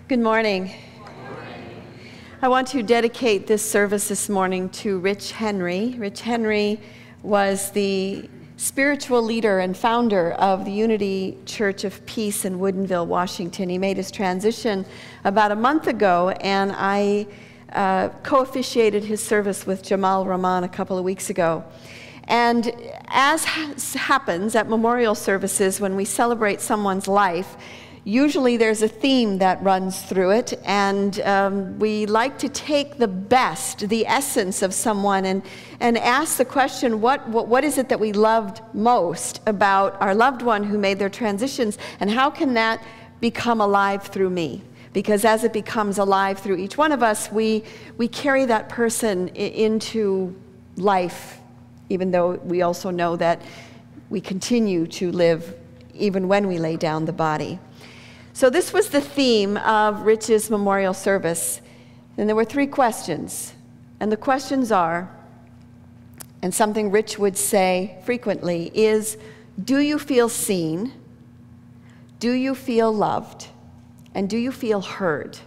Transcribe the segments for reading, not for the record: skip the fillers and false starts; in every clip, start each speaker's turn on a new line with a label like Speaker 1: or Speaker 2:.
Speaker 1: Good morning. I want to dedicate this service this morning to Rich Henry. Rich Henry was the spiritual leader and founder of the Unity Church of Peace in Woodinville, Washington. He made his transition about a month ago, and I co-officiated his service with Jamal Rahman a couple of weeks ago. And as happens at memorial services when we celebrate someone's life, usually there's a theme that runs through it, and we like to take the best, the essence of someone, and ask the question, what is it that we loved most about our loved one who made their transitions, and how can that become alive through me? Because as it becomes alive through each one of us, we carry that person into life, even though we also know that we continue to live even when we lay down the body. So this was the theme of Rich's memorial service. And there were 3 questions. And the questions are, and something Rich would say frequently, is, do you feel seen? Do you feel loved? And do you feel heard?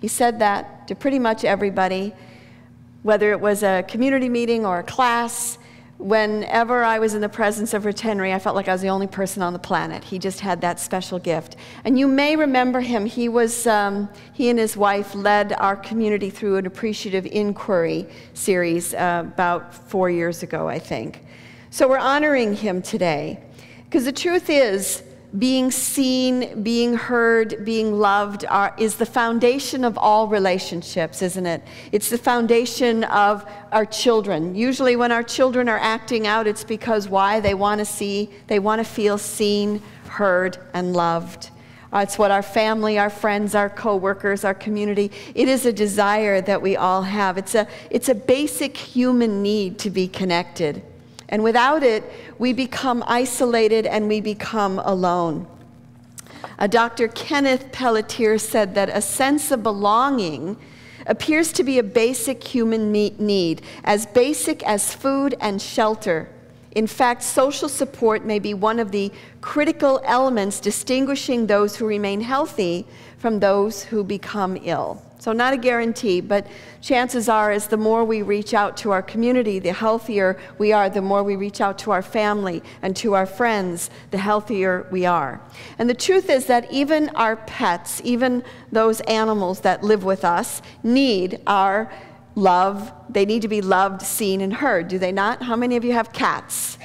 Speaker 1: He said that to pretty much everybody, whether it was a community meeting or a class. Whenever I was in the presence of Rich Henry, I felt like I was the only person on the planet. He just had that special gift. And you may remember him. He and his wife led our community through an appreciative inquiry series about 4 years ago, I think. So we're honoring him today. Because the truth is, being seen, being heard, being loved is the foundation of all relationships, isn't it? It's the foundation of our children. Usually when our children are acting out, it's because why? They want to feel seen, heard, and loved. It's what our family, our friends, our co-workers, our community, it is a desire that we all have. It's a basic human need to be connected. And without it, we become isolated and we become alone. Dr. Kenneth Pelletier said that a sense of belonging appears to be a basic human need, as basic as food and shelter. In fact, social support may be one of the critical elements distinguishing those who remain healthy from those who become ill. So not a guarantee, but chances are is the more we reach out to our community, the healthier we are. The more we reach out to our family and to our friends, the healthier we are. And the truth is that even our pets, even those animals that live with us, need our love. They need to be loved, seen, and heard, do they not? How many of you have cats?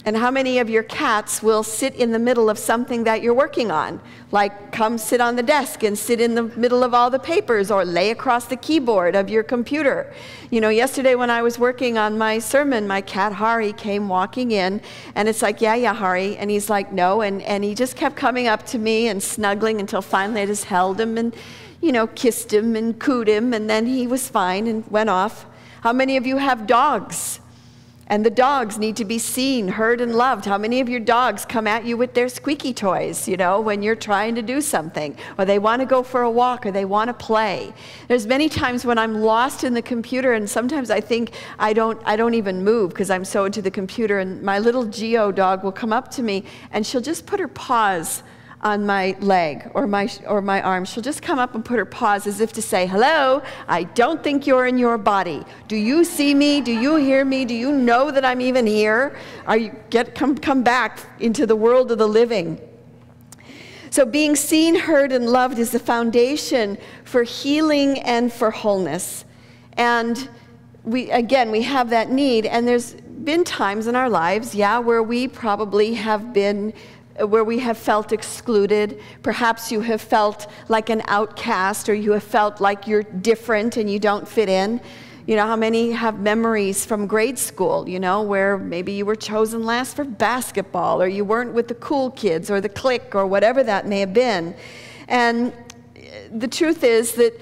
Speaker 1: And how many of your cats will sit in the middle of something that you're working on? Like come sit on the desk and sit in the middle of all the papers, or lay across the keyboard of your computer. You know, yesterday when I was working on my sermon, my cat Hari came walking in, and it's like, yeah, Hari, and he's like, no, and he just kept coming up to me and snuggling until finally I just held him and, you know, kissed him and cooed him, and then he was fine and went off. How many of you have dogs? And the dogs need to be seen, heard, and loved. How many of your dogs come at you with their squeaky toys, you know, when you're trying to do something, or they want to go for a walk, or they want to play? There's many times when I'm lost in the computer, and sometimes I think I don't even move because I'm so into the computer, and my little Geo dog will come up to me, and she'll just put her paws on my leg or my arm. She'll just come up and put her paws as if to say, hello, I don't think you're in your body. Do you see me? Do you hear me? Do you know that I'm even here? Come back into the world of the living. So being seen, heard, and loved is the foundation for healing and for wholeness. And we have that need, and there's been times in our lives, yeah, where we probably have been where we have felt excluded. Perhaps you have felt like an outcast, or you have felt like you're different and you don't fit in. You know, how many have memories from grade school, you know, where maybe you were chosen last for basketball, or you weren't with the cool kids or the clique or whatever that may have been. And the truth is that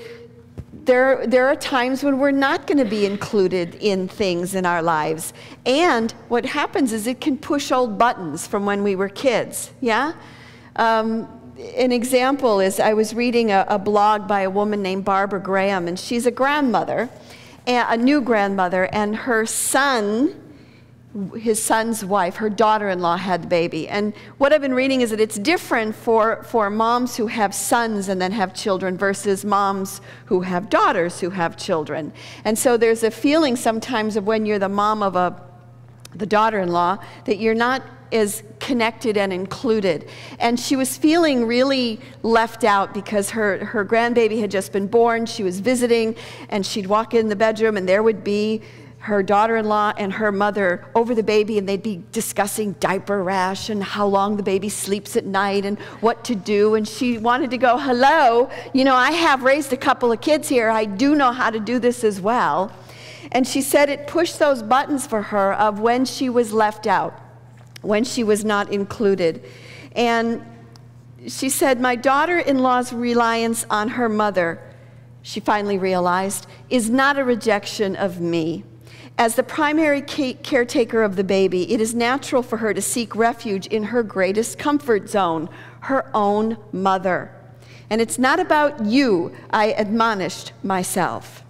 Speaker 1: there are times when we're not going to be included in things in our lives. And what happens is it can push old buttons from when we were kids, yeah? An example is I was reading a blog by a woman named Barbara Graham, and she's a grandmother, a new grandmother, and her son his son's wife, her daughter-in-law, had the baby. And what I've been reading is that it's different for moms who have sons and then have children versus moms who have daughters who have children. And so there's a feeling sometimes of when you're the mom of the daughter-in-law that you're not as connected and included. And she was feeling really left out because her grandbaby had just been born. She was visiting, and she'd walk in the bedroom, and there would be her daughter-in-law and her mother over the baby, and they'd be discussing diaper rash and how long the baby sleeps at night and what to do. And she wanted to go, hello, you know, I have raised a couple of kids here. I do know how to do this as well. And she said it pushed those buttons for her of when she was left out, when she was not included. And she said, my daughter-in-law's reliance on her mother, she finally realized, is not a rejection of me. As the primary caretaker of the baby, it is natural for her to seek refuge in her greatest comfort zone, her own mother. And it's not about you, I admonished myself.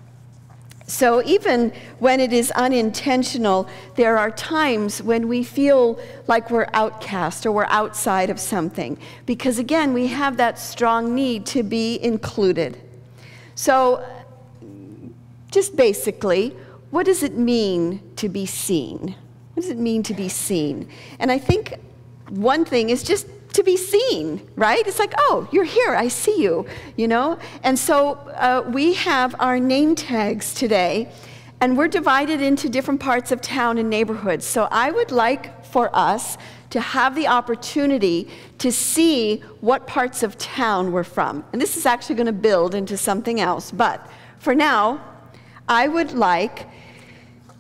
Speaker 1: So even when it is unintentional, there are times when we feel like we're outcast or we're outside of something. Because again, we have that strong need to be included. So just basically, what does it mean to be seen? What does it mean to be seen? And I think one thing is just to be seen, right? It's like, oh, you're here, I see you, you know? And so we have our name tags today, and we're divided into different parts of town and neighborhoods. So I would like for us to have the opportunity to see what parts of town we're from. And this is actually going to build into something else. But for now, I would like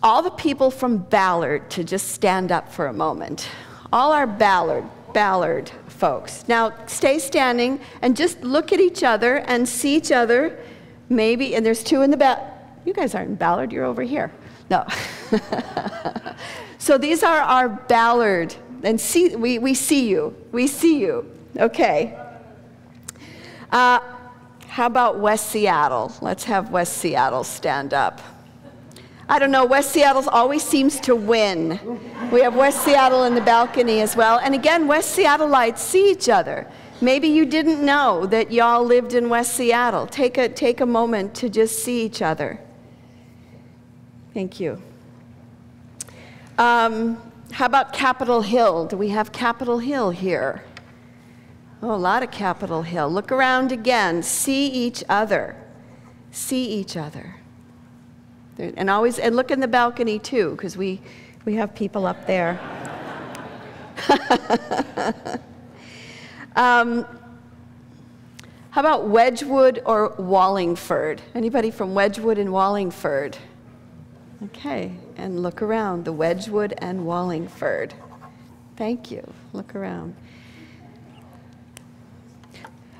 Speaker 1: all the people from Ballard to just stand up for a moment. All our Ballard folks. Now stay standing and just look at each other and see each other. Maybe, and there's two in the back. You guys aren't in Ballard, you're over here. No. So these are our Ballard, and see, we see you. We see you. Okay. How about West Seattle? Let's have West Seattle stand up. I don't know, West Seattle always seems to win. We have West Seattle in the balcony as well. And again, West Seattleites see each other. Maybe you didn't know that y'all lived in West Seattle. Take a moment to just see each other. Thank you. How about Capitol Hill? Do we have Capitol Hill here? Oh, a lot of Capitol Hill. Look around again. See each other. See each other. And always, and look in the balcony too, because we have people up there. How about Wedgwood or Wallingford? Anybody from Wedgwood and Wallingford? Okay, and look around, the Wedgwood and Wallingford. Thank you, look around.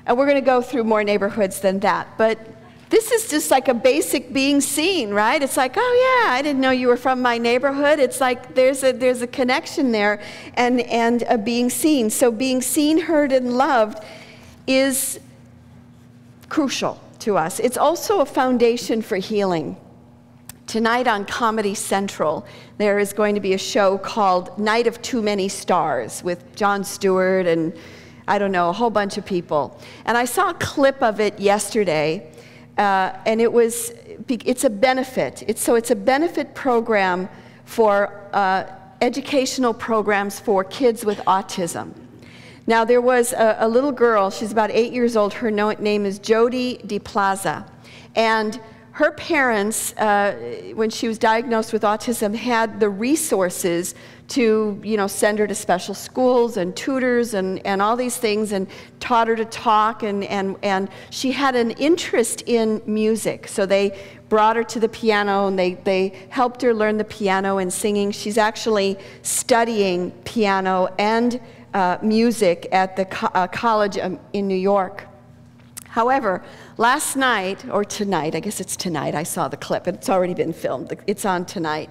Speaker 1: And we're going to go through more neighborhoods than that, but this is just like a basic being seen, right? It's like, oh yeah, I didn't know you were from my neighborhood. It's like there's a connection there and a being seen. So being seen, heard, and loved is crucial to us. It's also a foundation for healing. Tonight on Comedy Central, there is going to be a show called Night of Too Many Stars with Jon Stewart and, I don't know, a whole bunch of people. And I saw a clip of it yesterday. And it's a benefit. So it's a benefit program for educational programs for kids with autism. Now there was a little girl, she's about 8 years old, her name is Jody DePlaza. And her parents, when she was diagnosed with autism, had the resources to, you know, send her to special schools and tutors and all these things, and taught her to talk, and she had an interest in music. So they brought her to the piano, and they helped her learn the piano and singing. She's actually studying piano and music at the college in New York. However, last night, or tonight, I guess it's tonight, I saw the clip, it's already been filmed, it's on tonight.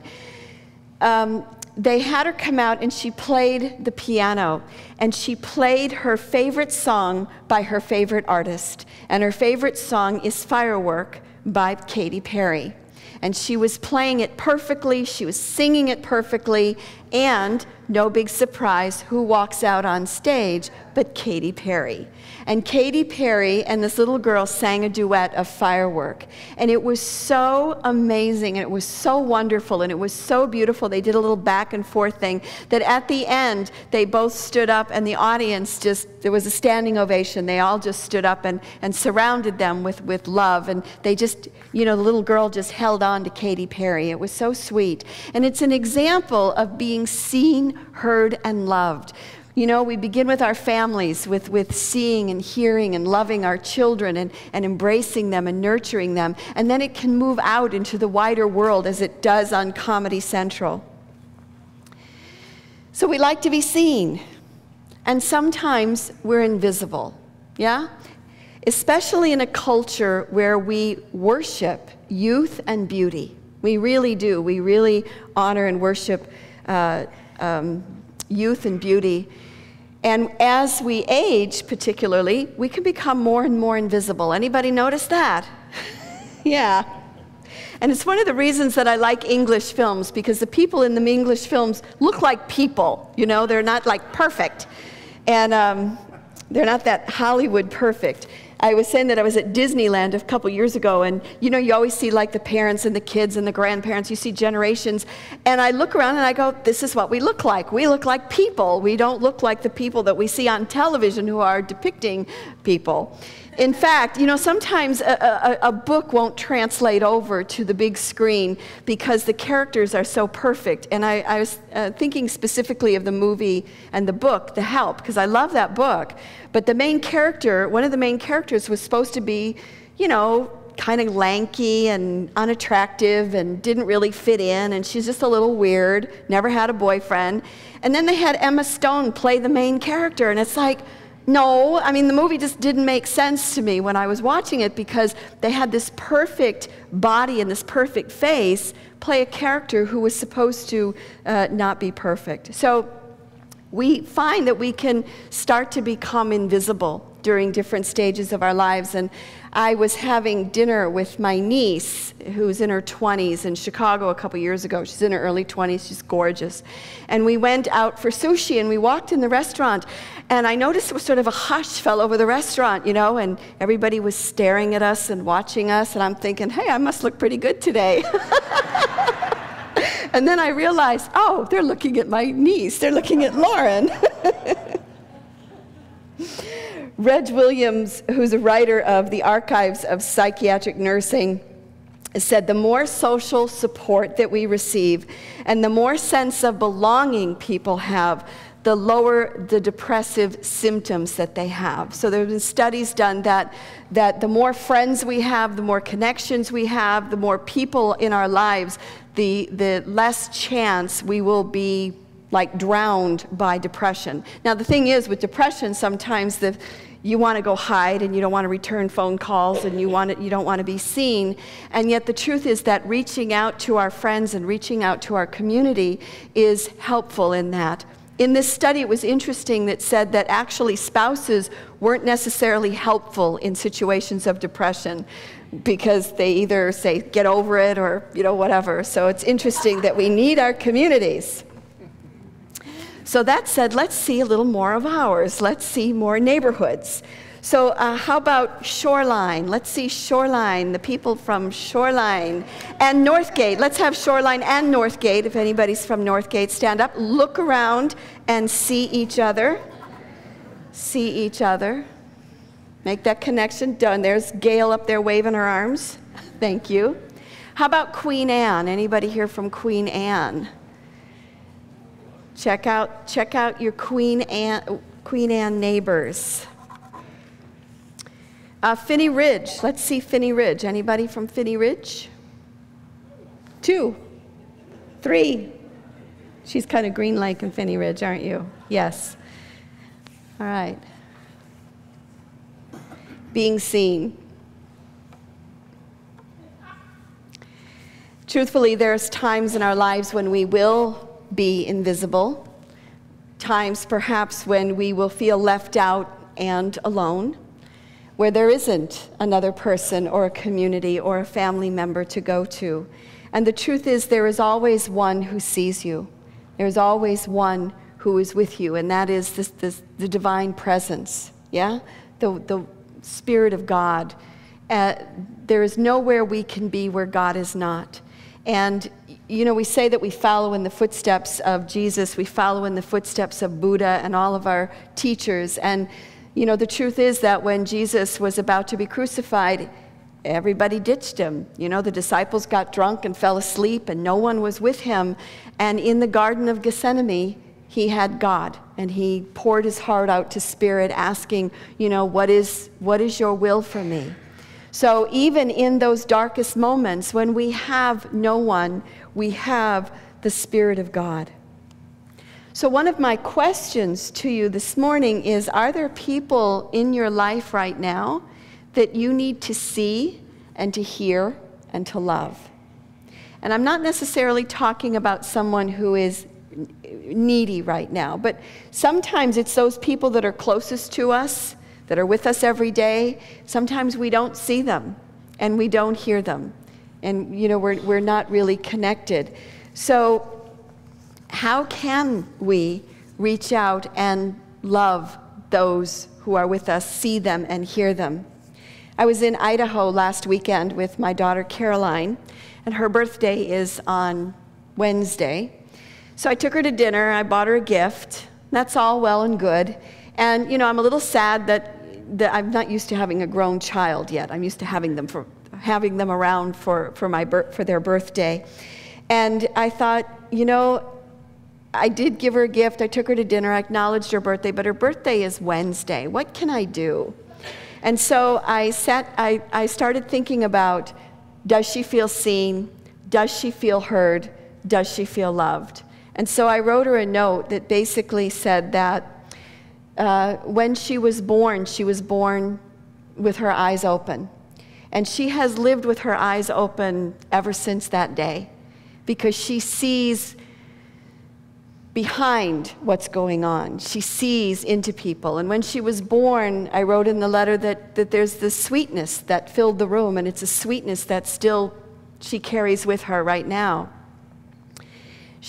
Speaker 1: They had her come out and she played the piano, and she played her favorite song by her favorite artist. And her favorite song is Firework by Katy Perry. And she was playing it perfectly, she was singing it perfectly, And, no big surprise, who walks out on stage but Katy Perry. And Katy Perry and this little girl sang a duet of Firework. And it was so amazing, and it was so wonderful, and it was so beautiful. They did a little back and forth thing that at the end, they both stood up, and the audience there was a standing ovation. They all just stood up and surrounded them with love. And they just, the little girl just held on to Katy Perry. It was so sweet. And it's an example of being seen, heard, and loved. We begin with our families, with seeing and hearing and loving our children and embracing them and nurturing them. And then it can move out into the wider world as it does on Comedy Central. So we like to be seen. And sometimes we're invisible, yeah? Especially in a culture where we worship youth and beauty. We really do. We really honor and worship youth and beauty. And as we age, particularly, we can become more and more invisible. Anybody notice that? Yeah. And it's one of the reasons that I like English films, because the people in the English films look like people. They're not like perfect. And they're not that Hollywood perfect. I was saying that I was at Disneyland a couple years ago, and you always see like the parents and the kids and the grandparents, you see generations, and I look around and I go, this is what we look like. We look like people. We don't look like the people that we see on television who are depicting people. In fact, sometimes a book won't translate over to the big screen because the characters are so perfect. And I was thinking specifically of the movie and the book, The Help, because I love that book. But the main character, one of the main characters was supposed to be, kind of lanky and unattractive and didn't really fit in, and she's just a little weird, never had a boyfriend. And then they had Emma Stone play the main character, and it's like, no, the movie just didn't make sense to me when I was watching it, because they had this perfect body and this perfect face play a character who was supposed to not be perfect. So we find that we can start to become invisible during different stages of our lives. And I was having dinner with my niece, who's in her 20s, in Chicago a couple years ago. She's in her early 20s, she's gorgeous. And we went out for sushi, and we walked in the restaurant, and I noticed there was sort of a hush fell over the restaurant, and everybody was staring at us and watching us, and I'm thinking, hey, I must look pretty good today. And then I realized, oh, they're looking at my niece, they're looking at Lauren. Reg Williams, who's a writer of the Archives of Psychiatric Nursing, said the more social support that we receive and the more sense of belonging people have, the lower the depressive symptoms that they have. So there have been studies done that the more friends we have, the more connections we have, the more people in our lives, the less chance we will be like drowned by depression. Now the thing is, with depression, sometimes you want to go hide and you don't want to return phone calls and you don't want to be seen. And yet the truth is that reaching out to our friends and reaching out to our community is helpful in that. In this study, it was interesting that said that actually spouses weren't necessarily helpful in situations of depression, because they either say, get over it, or whatever. So it's interesting that we need our communities. So that said, let's see a little more of ours. Let's see more neighborhoods. So how about Shoreline? Let's see Shoreline, the people from Shoreline. And Northgate. Let's have Shoreline and Northgate. If anybody's from Northgate, stand up. Look around and see each other. See each other. Make that connection. Done. There's Gail up there waving her arms. Thank you. How about Queen Anne? Anybody here from Queen Anne? Check out your Queen Anne neighbors. Phinney Ridge. Let's see Phinney Ridge. Anybody from Phinney Ridge? 2, 3. She's kind of Green Lake and Phinney Ridge, aren't you? Yes. All right. Being seen. Truthfully, there's times in our lives when we will be invisible, times perhaps when we will feel left out and alone, where there isn't another person or a community or a family member to go to. And the truth is, there is always one who sees you. There's always one who is with you, and that is the divine presence, yeah? The Spirit of God. There is nowhere we can be where God is not. And, you know, we say that we follow in the footsteps of Jesus, we follow in the footsteps of Buddha and all of our teachers. And, you know, the truth is that when Jesus was about to be crucified, everybody ditched him. You know, the disciples got drunk and fell asleep, and no one was with him. And in the Garden of Gethsemane, he had God, and he poured his heart out to Spirit, asking, you know, what is your will for me? So even in those darkest moments, when we have no one, we have the Spirit of God. So one of my questions to you this morning is, are there people in your life right now that you need to see and to hear and to love? And I'm not necessarily talking about someone who is needy right now, but sometimes it's those people that are closest to us, that are with us every day. Sometimes we don't see them and we don't hear them, and you know, we're not really connected. So how can we reach out and love those who are with us, see them and hear them? I was in Idaho last weekend with my daughter Caroline, and her birthday is on Wednesday. So I took her to dinner, I bought her a gift. That's all well and good. And you know, I'm a little sad that I'm not used to having a grown child yet. I'm used to having them around for their birthday. And I thought, you know, I did give her a gift, I took her to dinner, I acknowledged her birthday, but her birthday is Wednesday. What can I do? And so I started thinking about, does she feel seen? Does she feel heard? Does she feel loved? And so I wrote her a note that basically said that when she was born with her eyes open. And she has lived with her eyes open ever since that day, because she sees behind what's going on. She sees into people. And when she was born, I wrote in the letter that there's this sweetness that filled the room, and it's a sweetness that still she carries with her right now.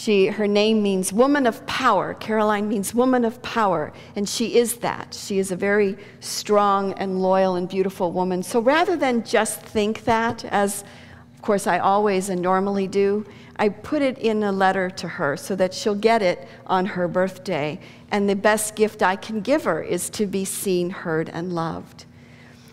Speaker 1: Her name means woman of power. Caroline means woman of power, and she is that. She is a very strong and loyal and beautiful woman. So rather than just think that, as of course I always and normally do, I put it in a letter to her so that she'll get it on her birthday. And the best gift I can give her is to be seen, heard, and loved.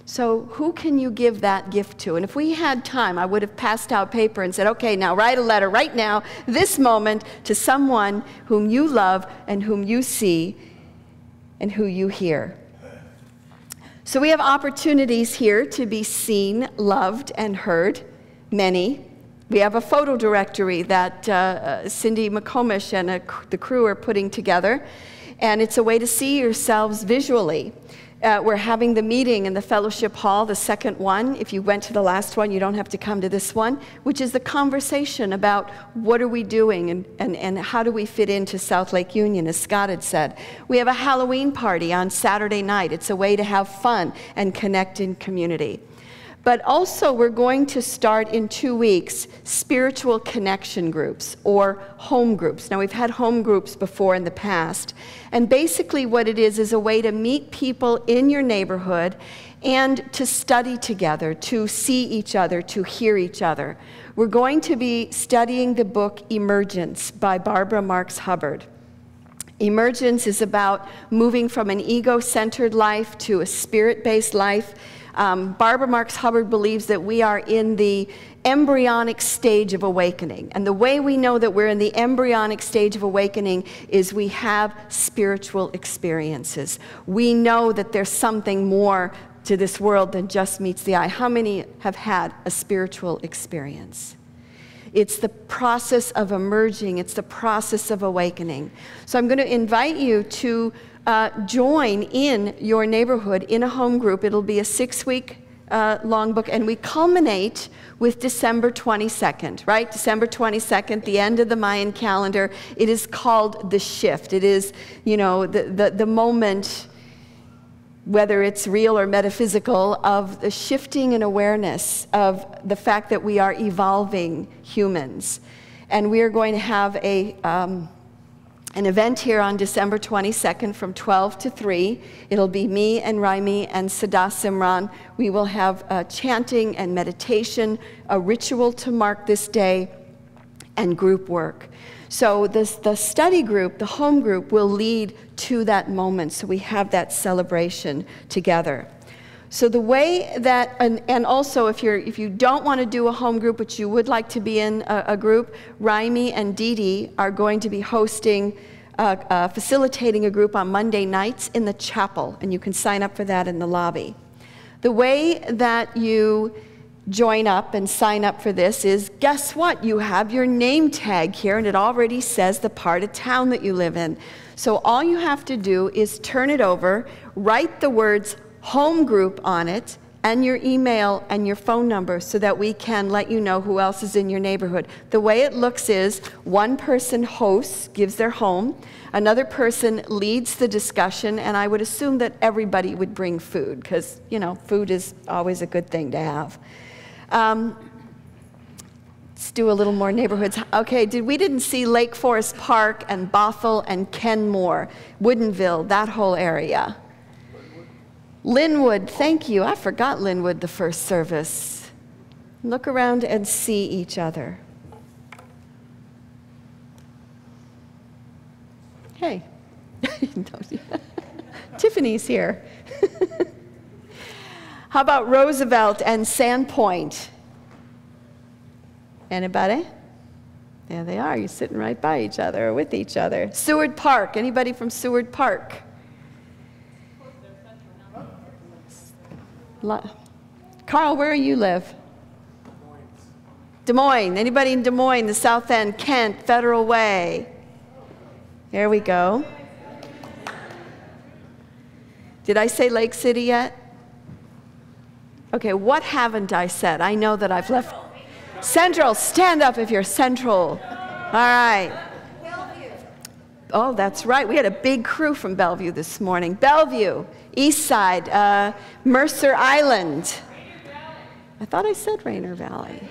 Speaker 1: So who can you give that gift to? And if we had time, I would have passed out paper and said, okay, now write a letter right now, this moment, to someone whom you love and whom you see and who you hear. So we have opportunities here to be seen, loved, and heard, many. We have a photo directory that Cindy McComish and the crew are putting together, and it's a way to see yourselves visually. We're having the meeting in the fellowship hall, the second one. If you went to the last one, you don't have to come to this one, which is the conversation about what are we doing and how do we fit into South Lake Union, as Scott had said. We have a Halloween party on Saturday night. It's a way to have fun and connect in community. But also, we're going to start in 2 weeks spiritual connection groups or home groups. Now, we've had home groups before in the past. And basically what it is a way to meet people in your neighborhood and to study together, to see each other, to hear each other. We're going to be studying the book Emergence by Barbara Marx Hubbard. Emergence is about moving from an ego-centered life to a spirit-based life. Barbara Marx Hubbard believes that we are in the embryonic stage of awakening. And the way we know that we're in the embryonic stage of awakening is we have spiritual experiences. We know that there's something more to this world than just meets the eye. How many have had a spiritual experience? It's the process of emerging. It's the process of awakening. So I'm going to invite you to join in your neighborhood in a home group. It'll be a 6-week long book, and we culminate with December 22nd, right? December 22nd, the end of the Mayan calendar. It is called the shift. It is, you know, the moment, whether it's real or metaphysical, of the shifting in awareness of the fact that we are evolving humans. And we are going to have a an event here on December 22nd from 12 to 3. It'll be me and Raimi and Sada Simran. We will have chanting and meditation, a ritual to mark this day, and group work. So the study group, the home group, will lead to that moment, so we have that celebration together. So the way that, and also if you don't want to do a home group, but you would like to be in a group, Raimi and Dee Dee are going to be hosting, facilitating a group on Monday nights in the chapel, and you can sign up for that in the lobby. The way that you join up and sign up for this is, guess what? You have your name tag here, and it already says the part of town that you live in. So all you have to do is turn it over, write the words home group on it, and your email and your phone number so that we can let you know who else is in your neighborhood. The way it looks is one person hosts, gives their home, another person leads the discussion, and I would assume that everybody would bring food because, you know, food is always a good thing to have. Let's do a little more neighborhoods. Okay, we didn't see Lake Forest Park and Bothell and Kenmore, Woodinville, that whole area. Linwood, thank you. I forgot Linwood the first service. Look around and see each other. Hey. Tiffany's here. How about Roosevelt and Sandpoint? Anybody? There they are. You're sitting right by each other or with each other. Seward Park. Anybody from Seward Park? Carl, where do you live? Des Moines. Anybody in Des Moines, the South End, Kent, Federal Way? There we go. Did I say Lake City yet? Okay, what haven't I said? I know that I've left. Central, stand up if you're Central. All right. Oh, that's right. We had a big crew from Bellevue this morning. Bellevue, East Side, Mercer Island. I thought I said Rainier Valley.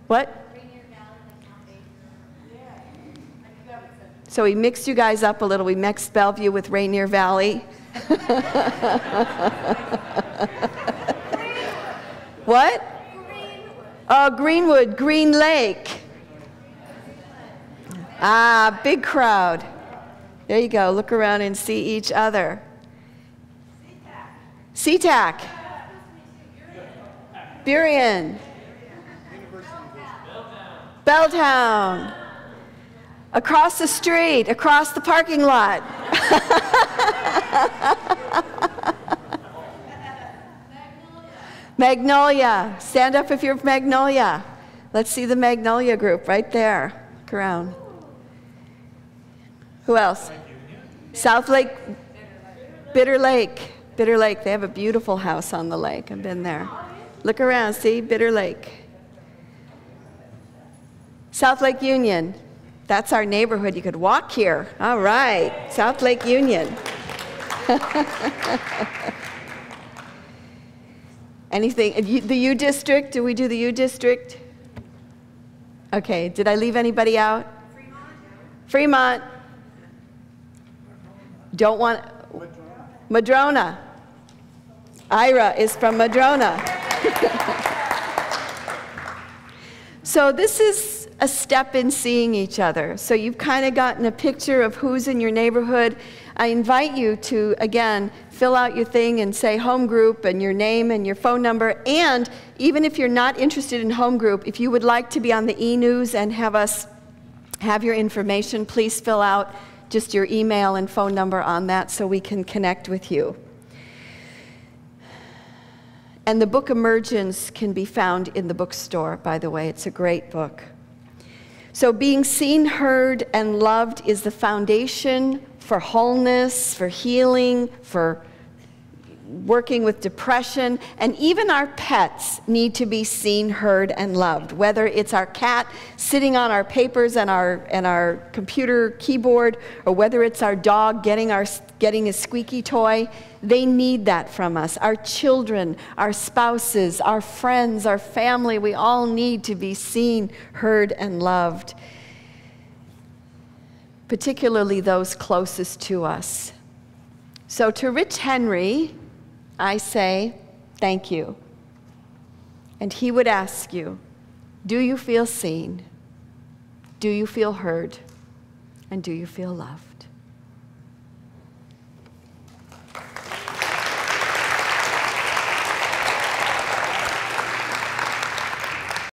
Speaker 1: What? So we mixed you guys up a little. We mixed Bellevue with Rainier Valley. What? Oh, Greenwood, Green Lake. Ah, big crowd. There you go. Look around and see each other. SeaTac. Burien. Belltown. Across the street, across the parking lot. Magnolia. Stand up if you're Magnolia. Let's see the Magnolia group right there. Look around. Who else? South Lake, Bitter Lake. Bitter Lake. They have a beautiful house on the lake. I've been there. Look around. See? Bitter Lake. South Lake Union. That's our neighborhood. You could walk here. All right. South Lake Union. Anything? The U District? Do we do the U District? Okay. Did I leave anybody out? Fremont. Don't want... Madrona. Ira is from Madrona. So this is a step in seeing each other. So you've kind of gotten a picture of who's in your neighborhood. I invite you to, again, fill out your thing and say home group and your name and your phone number. And even if you're not interested in home group, if you would like to be on the e-news and have us have your information, please fill out just your email and phone number on that so we can connect with you. And the book Emergence can be found in the bookstore, by the way. It's a great book. So being seen, heard, and loved is the foundation for wholeness, for healing, for working with depression, and even our pets need to be seen, heard, and loved. Whether it's our cat sitting on our papers and our computer keyboard, or whether it's our dog getting a squeaky toy, they need that from us. Our children, our spouses, our friends, our family, we all need to be seen, heard, and loved. particularly those closest to us. So to Rich Henry, I say, thank you. And he would ask you, do you feel seen? Do you feel heard? And do you feel loved?